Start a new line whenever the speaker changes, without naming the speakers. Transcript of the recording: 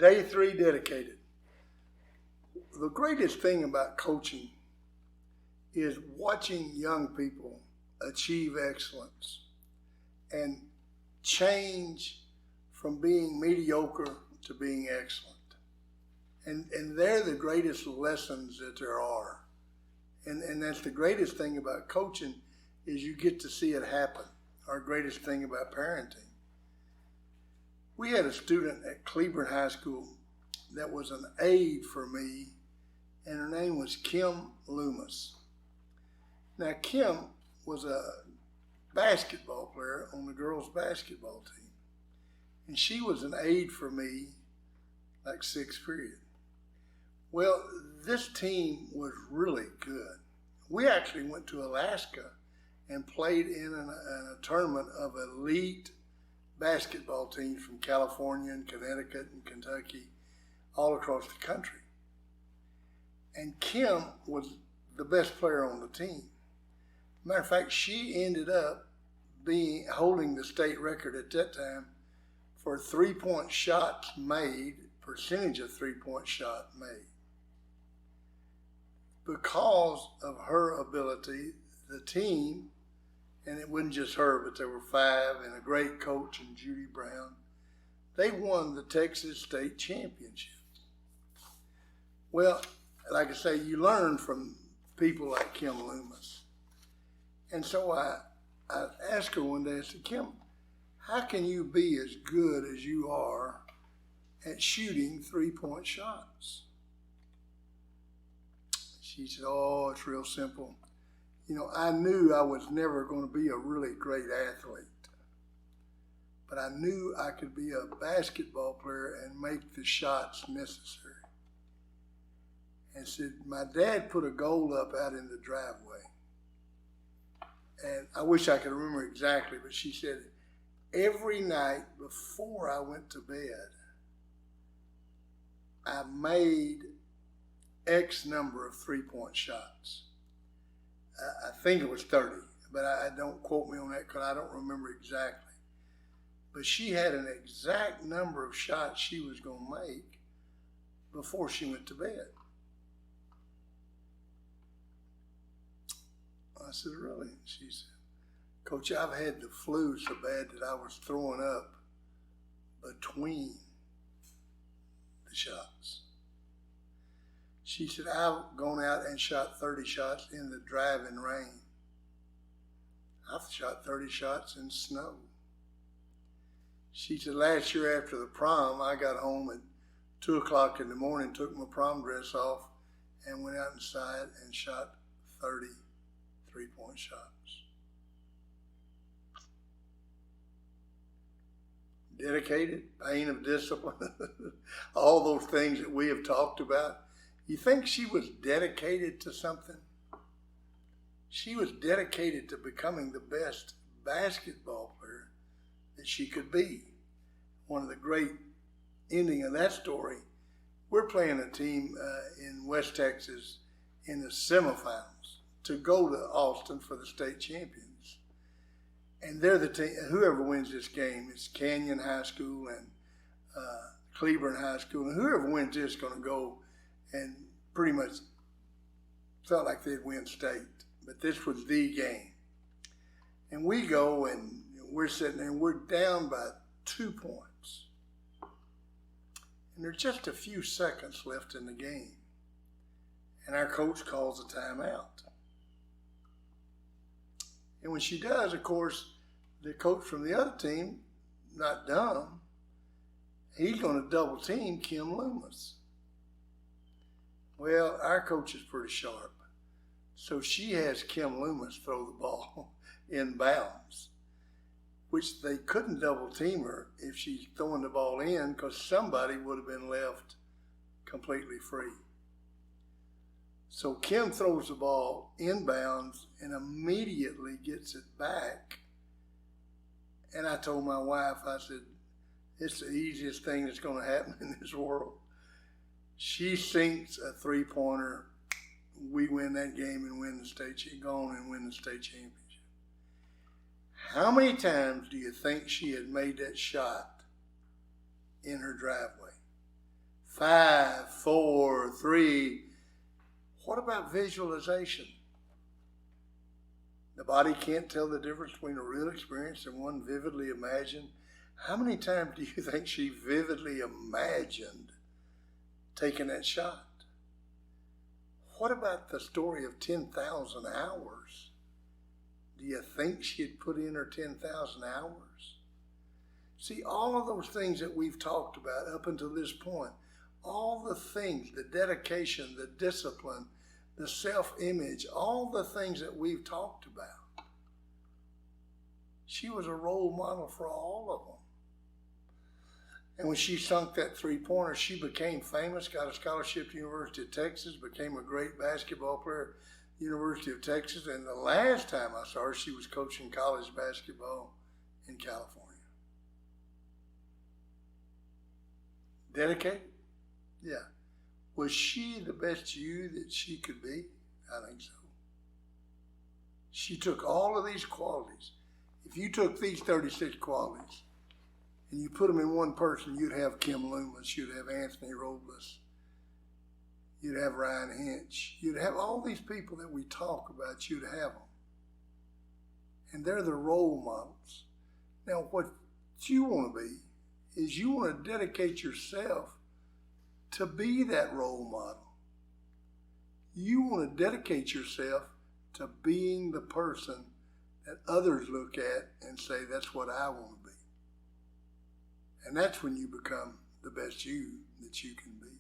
Day 3, dedicated. The greatest thing about coaching is watching young people achieve excellence and change from being mediocre to being excellent. And they're the greatest lessons that there are. And that's the greatest thing about coaching is you get to see it happen. Our greatest thing about parenting. We had a student at Cleburne High School that was an aide for me, and her name was Kim Loomis. Now, Kim was a basketball player on the girls' basketball team, and she was an aide for me like sixth period. Well, this team was really good. We actually went to Alaska and played in a tournament of elite basketball teams from California and Connecticut and Kentucky, all across the country. And Kim was the best player on the team. Matter of fact, she ended up holding the state record at that time for three-point shots made, percentage of three-point shot made. Because of her ability, the team, and it wasn't just her, but there were 5 and a great coach in Judy Brown, they won the Texas State Championship. Well, like I say, you learn from people like Kim Loomis. And so I asked her one day, I said, Kim, how can you be as good as you are at shooting three-point shots? She said, oh, it's real simple. You know, I knew I was never going to be a really great athlete, but I knew I could be a basketball player and make the shots necessary. And said, my dad put a goal up out in the driveway. And I wish I could remember exactly, but she said, every night before I went to bed, I made X number of three-point shots. I think it was 30, but I don't quote me on that because I don't remember exactly. But she had an exact number of shots she was going to make before she went to bed. I said, really? She said, Coach, I've had the flu so bad that I was throwing up between the shots. She said, I've gone out and shot 30 shots in the driving rain. I've shot 30 shots in snow. She said, last year after the prom, I got home at 2 o'clock in the morning, took my prom dress off, and went out inside and shot 30 three-point shots. Dedicated, pain of discipline, all those things that we have talked about. You think she was dedicated to something? She was dedicated to becoming the best basketball player that she could be. One of the great ending of that story, we're playing a team in West Texas in the semifinals to go to Austin for the state champions. And they're the team, whoever wins this game, it's Canyon High School and Cleburne High School, and whoever wins this is going to go and pretty much felt like they'd win state. But this was the game. And we go and we're sitting there and we're down by 2 points. And there's just a few seconds left in the game. And our coach calls a timeout. And when she does, of course, the coach from the other team, not dumb, he's going to double team Kim Loomis. Well, our coach is pretty sharp. So she has Kim Loomis throw the ball in bounds, which they couldn't double team her if she's throwing the ball in because somebody would have been left completely free. So Kim throws the ball inbounds and immediately gets it back. And I told my wife, I said, it's the easiest thing that's going to happen in this world. She sinks a three-pointer. We win that game and win the state, go on and win the state championship. How many times do you think she had made that shot in her driveway? 5, 4, 3. What about visualization? The body can't tell the difference between a real experience and one vividly imagined. How many times do you think she vividly imagined taking that shot? What about the story of 10,000 hours? Do you think she had put in her 10,000 hours? See, all of those things that we've talked about up until this point, all the things, the dedication, the discipline, the self-image, all the things that we've talked about, she was a role model for all of them. And when she sunk that three-pointer, she became famous, got a scholarship to University of Texas, became a great basketball player at University of Texas. And the last time I saw her, she was coaching college basketball in California. Dedicated? Yeah. Was she the best you that she could be? I think so. She took all of these qualities. If you took these 36 qualities and you put them in one person, you'd have Kim Loomis, you'd have Anthony Robles, you'd have Ryan Hinch, you'd have all these people that we talk about, you'd have them. And they're the role models. Now, what you want to be is you want to dedicate yourself to be that role model. You want to dedicate yourself to being the person that others look at and say, that's what I want to be. And that's when you become the best you that you can be.